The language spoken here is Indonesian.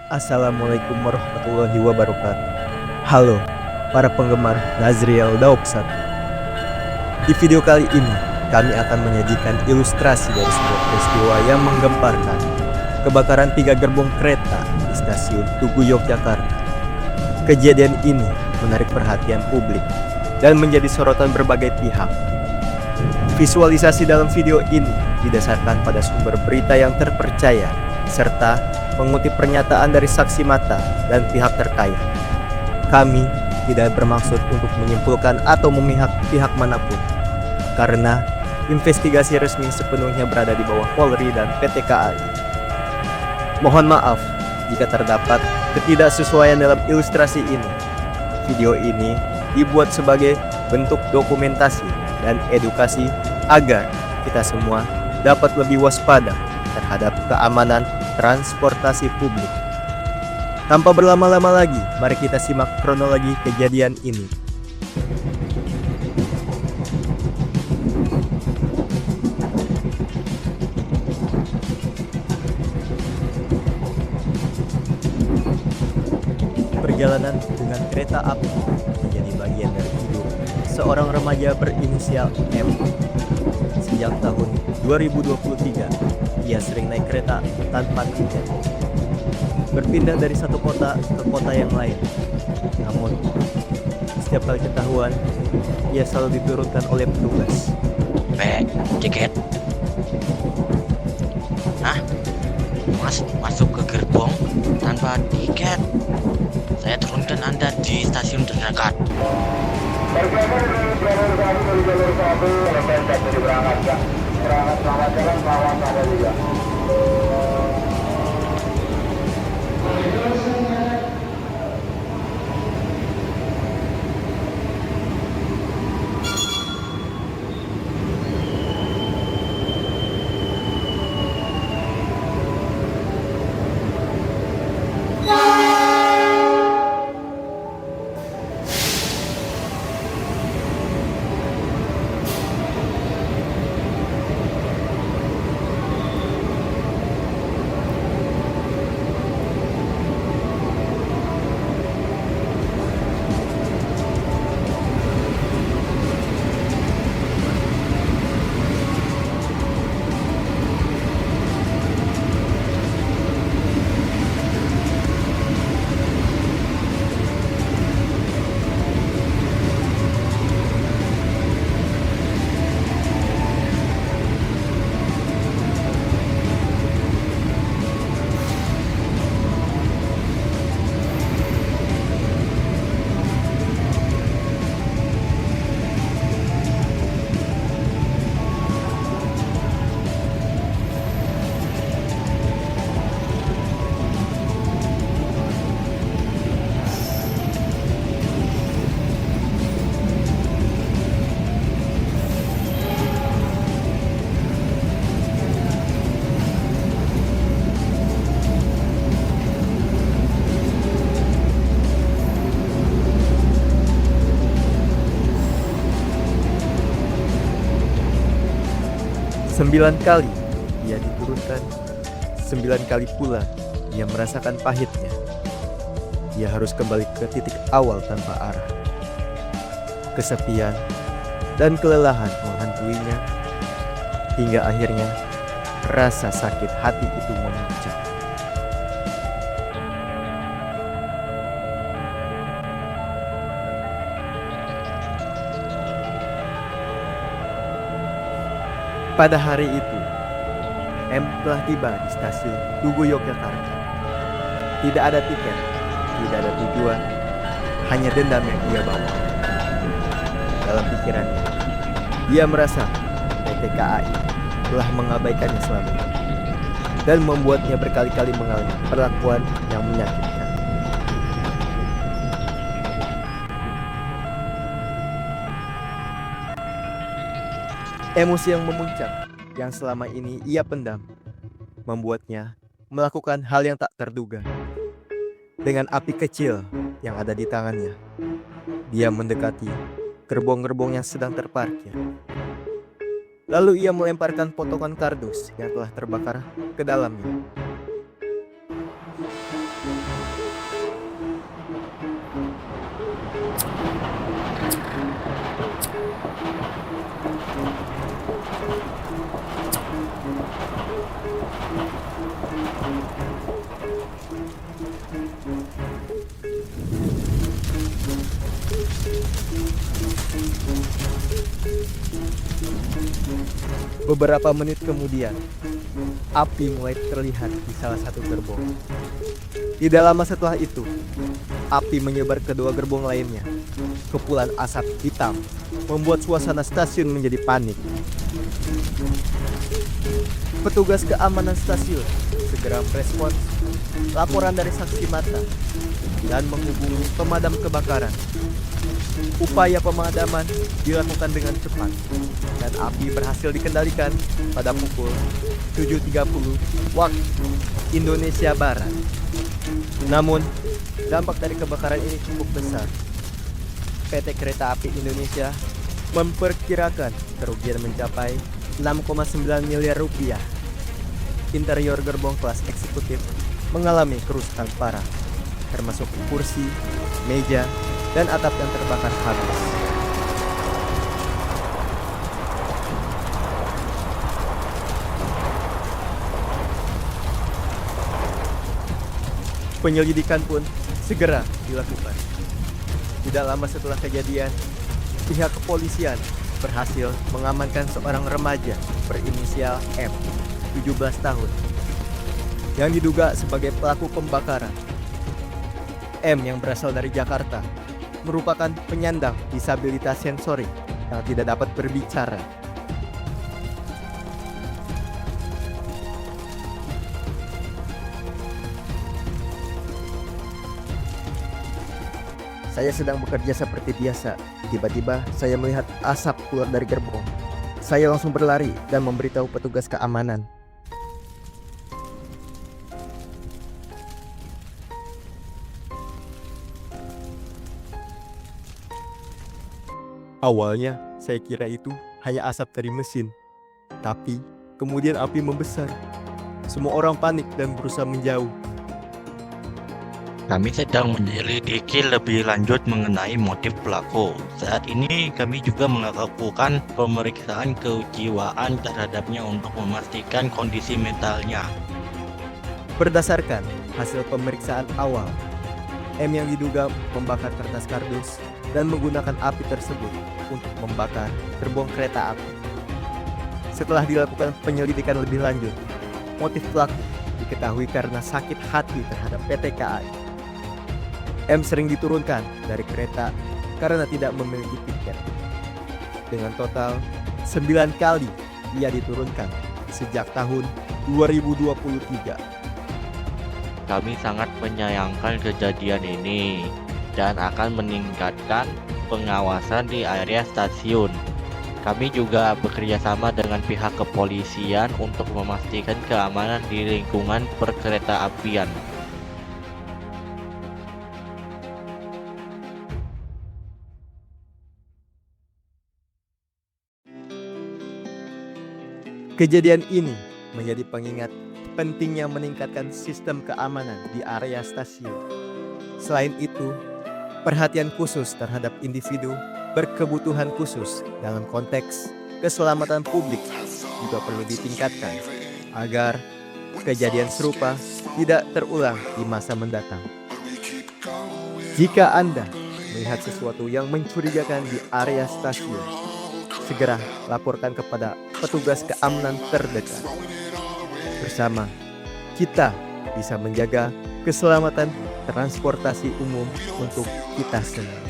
Assalamualaikum warahmatullahi wabarakatuh. Halo para penggemar Nazriel Daop 1. Di video kali ini kami akan menyajikan ilustrasi dari sebuah peristiwa yang menggemparkan, kebakaran 3 gerbong kereta di stasiun Tugu Yogyakarta. Kejadian ini menarik perhatian publik dan menjadi sorotan berbagai pihak. Visualisasi dalam video ini didasarkan pada sumber berita yang terpercaya serta mengutip pernyataan dari saksi mata dan pihak terkait. Kami tidak bermaksud untuk menyimpulkan atau memihak pihak manapun, karena investigasi resmi sepenuhnya berada di bawah Polri dan PT KAI. Mohon maaf jika terdapat ketidaksesuaian dalam ilustrasi ini. Video ini dibuat sebagai bentuk dokumentasi dan edukasi agar kita semua dapat lebih waspada terhadap keamanan transportasi publik. Tanpa berlama-lama lagi, mari kita simak kronologi kejadian ini. Perjalanan dengan kereta api menjadi bagian dari hidup seorang remaja berinisial M. Sejak tahun 2023, ia sering naik kereta tanpa tiket, berpindah dari satu kota ke kota yang lain. Namun, setiap kali ketahuan, ia selalu diturunkan oleh petugas. Tiket? Hah? Masuk ke gerbong tanpa tiket? Saya turunkan Anda di stasiun terdekat. Bergeser dari jalur 1 dari jalur 1 selesai jadi berangkat ya. Berangkat selamat jalan bawah ada juga. Sembilan kali ia diturunkan, 9 kali pula ia merasakan pahitnya. Ia harus kembali ke titik awal tanpa arah. Kesepian dan kelelahan menghantuinya, hingga akhirnya rasa sakit hati itu memuncak. Pada hari itu, M telah tiba di stasiun Tugu Yogyakarta. Tidak ada tiket, tidak ada tujuan, hanya dendam yang ia bawa. Dalam pikirannya, ia merasa PT KAI telah mengabaikannya selama ini dan membuatnya berkali-kali mengalami perlakuan yang menyakitkan. Emosi yang memuncak yang selama ini ia pendam membuatnya melakukan hal yang tak terduga. Dengan api kecil yang ada di tangannya, dia mendekati gerbong-gerbong yang sedang terparkir. Lalu ia melemparkan potongan kardus yang telah terbakar ke dalamnya. Beberapa menit kemudian, api mulai terlihat di salah satu gerbong. Tidak lama setelah itu, api menyebar ke dua gerbong lainnya. Kepulan asap hitam membuat suasana stasiun menjadi panik. Petugas keamanan stasiun segera merespons laporan dari saksi mata dan menghubungi pemadam kebakaran. Upaya pemadaman dilakukan dengan cepat dan api berhasil dikendalikan pada pukul 7.30 waktu Indonesia Barat. Namun, dampak dari kebakaran ini cukup besar. PT Kereta Api Indonesia memperkirakan kerugian mencapai 6,9 miliar rupiah. Interior gerbong kelas eksekutif mengalami kerusakan parah, termasuk kursi, meja, dan atap yang terbakar habis. Penyelidikan pun segera dilakukan. Tidak lama setelah kejadian, pihak kepolisian berhasil mengamankan seorang remaja berinisial M, 17 tahun, yang diduga sebagai pelaku pembakaran. M yang berasal dari Jakarta merupakan penyandang disabilitas sensorik yang tidak dapat berbicara. Saya sedang bekerja seperti biasa. Tiba-tiba saya melihat asap keluar dari gerbong. Saya langsung berlari dan memberitahu petugas keamanan. Awalnya saya kira itu hanya asap dari mesin. Tapi kemudian api membesar. Semua orang panik dan berusaha menjauh. Kami sedang menyelidiki lebih lanjut mengenai motif pelaku. Saat ini kami juga melakukan pemeriksaan kejiwaan terhadapnya untuk memastikan kondisi mentalnya. Berdasarkan hasil pemeriksaan awal, M yang diduga membakar kertas kardus dan menggunakan api tersebut untuk membakar gerbong kereta api. Setelah dilakukan penyelidikan lebih lanjut, motif pelaku diketahui karena sakit hati terhadap PT KAI. M sering diturunkan dari kereta karena tidak memiliki tiket. Dengan total 9 kali ia diturunkan sejak tahun 2023. Kami sangat menyayangkan kejadian ini dan akan meningkatkan pengawasan di area stasiun. Kami juga bekerjasama dengan pihak kepolisian untuk memastikan keamanan di lingkungan perkereta apian. Kejadian ini menjadi pengingat pentingnya meningkatkan sistem keamanan di area stasiun. Selain itu, perhatian khusus terhadap individu berkebutuhan khusus dalam konteks keselamatan publik juga perlu ditingkatkan agar kejadian serupa tidak terulang di masa mendatang. Jika Anda melihat sesuatu yang mencurigakan di area stasiun, segera laporkan kepada petugas keamanan terdekat. Bersama, kita bisa menjaga keselamatan transportasi umum untuk kita semua.